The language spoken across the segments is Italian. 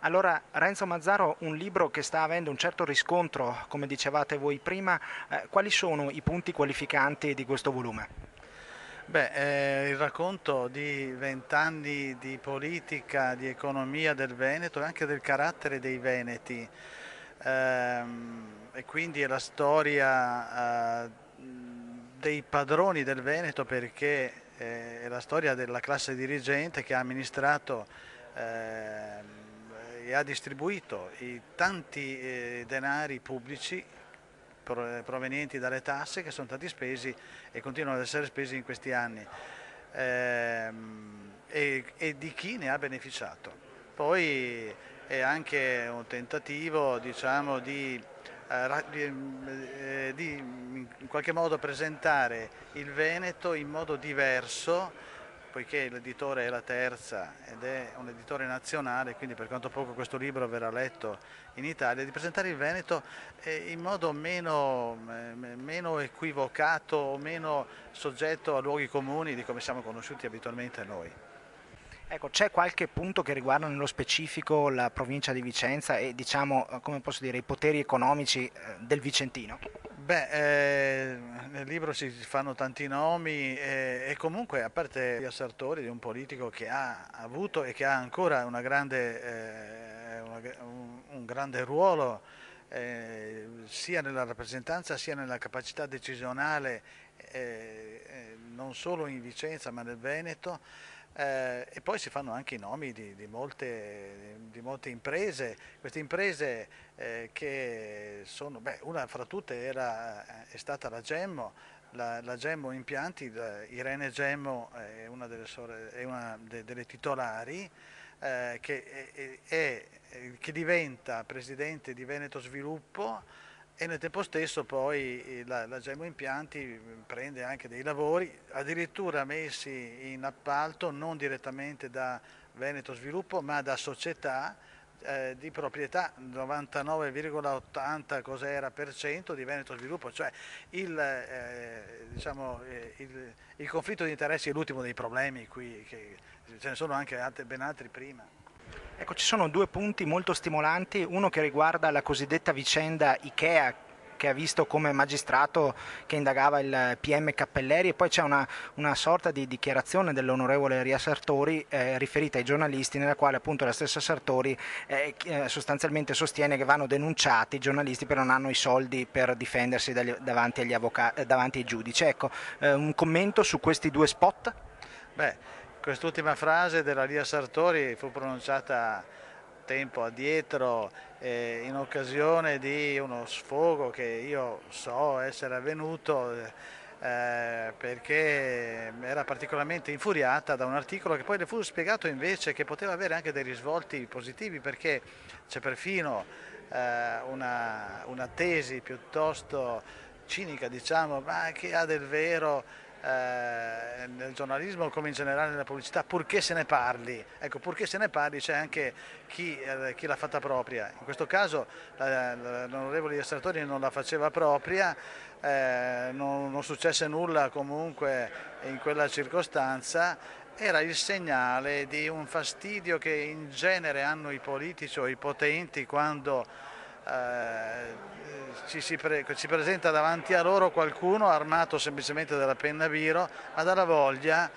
Allora, Renzo Mazzaro, un libro che sta avendo un certo riscontro, come dicevate voi prima, quali sono i punti qualificanti di questo volume? Beh, è il racconto di 20 anni di politica, di economia del Veneto e anche del carattere dei veneti. E quindi è la storia dei padroni del Veneto perché è la storia della classe dirigente che ha amministrato e ha distribuito i tanti denari pubblici provenienti dalle tasse che sono stati spesi e continuano ad essere spesi in questi anni e di chi ne ha beneficiato. Poi è anche un tentativo, diciamo, di in qualche modo presentare il Veneto in modo diverso, poiché l'editore è la Terza ed è un editore nazionale, quindi per quanto poco questo libro verrà letto in Italia, di presentare il Veneto in modo meno equivocato o meno soggetto a luoghi comuni di come siamo conosciuti abitualmente noi. Ecco, c'è qualche punto che riguarda nello specifico la provincia di Vicenza e diciamo, come posso dire, i poteri economici del Vicentino? Beh, nel libro si fanno tanti nomi e comunque, a parte gli assertori di un politico che ha avuto e che ha ancora un grande ruolo sia nella rappresentanza sia nella capacità decisionale, non solo in Vicenza ma nel Veneto. E poi si fanno anche i nomi di molte imprese, queste imprese che sono, beh, una fra tutte è stata la Gemmo, la Gemmo Impianti, Irene Gemmo è una delle titolari, che diventa presidente di Veneto Sviluppo e nel tempo stesso poi la Gemmo Impianti prende anche dei lavori, addirittura messi in appalto non direttamente da Veneto Sviluppo ma da società di proprietà 99,80 cos'era per cento di Veneto Sviluppo, cioè il conflitto di interessi è l'ultimo dei problemi qui, che ce ne sono anche ben altri prima. Ecco, ci sono due punti molto stimolanti, uno che riguarda la cosiddetta vicenda Ikea, che ha visto come magistrato che indagava il PM Cappelleri, e poi c'è una sorta di dichiarazione dell'onorevole Ria Sartori riferita ai giornalisti, nella quale appunto la stessa Sartori sostanzialmente sostiene che vanno denunciati i giornalisti perché non hanno i soldi per difendersi davanti davanti ai giudici. Ecco, un commento su questi due spot? Beh, quest'ultima frase della Lia Sartori fu pronunciata tempo addietro in occasione di uno sfogo che io so essere avvenuto perché era particolarmente infuriata da un articolo che poi le fu spiegato invece che poteva avere anche dei risvolti positivi perché c'è perfino una tesi piuttosto cinica, diciamo, ma che ha del vero nel giornalismo come in generale nella pubblicità, purché se ne parli. Ecco, purché se ne parli c'è anche chi l'ha fatta propria. In questo caso l'onorevole Sartori non la faceva propria, non successe nulla comunque in quella circostanza, era il segnale di un fastidio che in genere hanno i politici o i potenti quando ci presenta davanti a loro qualcuno armato semplicemente dalla penna biro, ma dalla voglia,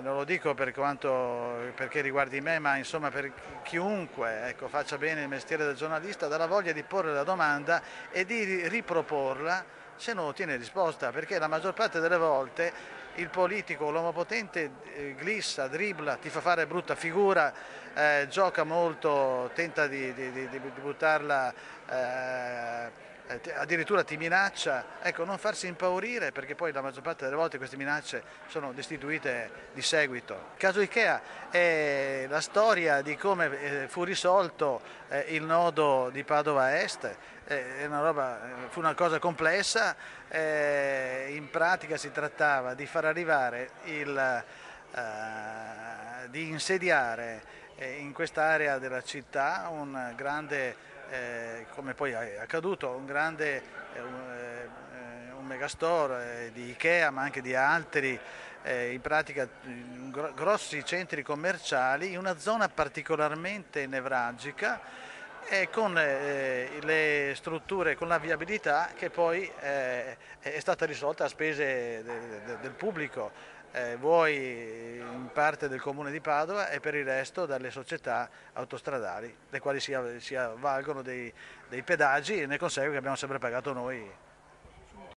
non lo dico perché riguardi me, ma insomma per chiunque ecco, faccia bene il mestiere del giornalista, dalla voglia di porre la domanda e di riproporla se non ottiene risposta, perché la maggior parte delle volte il politico, l'uomo potente glissa, dribbla, ti fa fare brutta figura, gioca molto, tenta di buttarla, addirittura ti minaccia, ecco, non farsi impaurire perché poi la maggior parte delle volte queste minacce sono destituite di seguito. Il caso Ikea è la storia di come fu risolto il nodo di Padova Est, fu una cosa complessa, in pratica si trattava di far arrivare di insediare in quest'area della città un grande, come poi è accaduto, un Megastore, di Ikea, ma anche di altri, in pratica grossi centri commerciali in una zona particolarmente nevralgica e con le strutture, con la viabilità che poi è stata risolta a spese del pubblico, vuoi in parte del comune di Padova e per il resto dalle società autostradali, le quali si avvalgono dei pedaggi e ne consegue che abbiamo sempre pagato noi.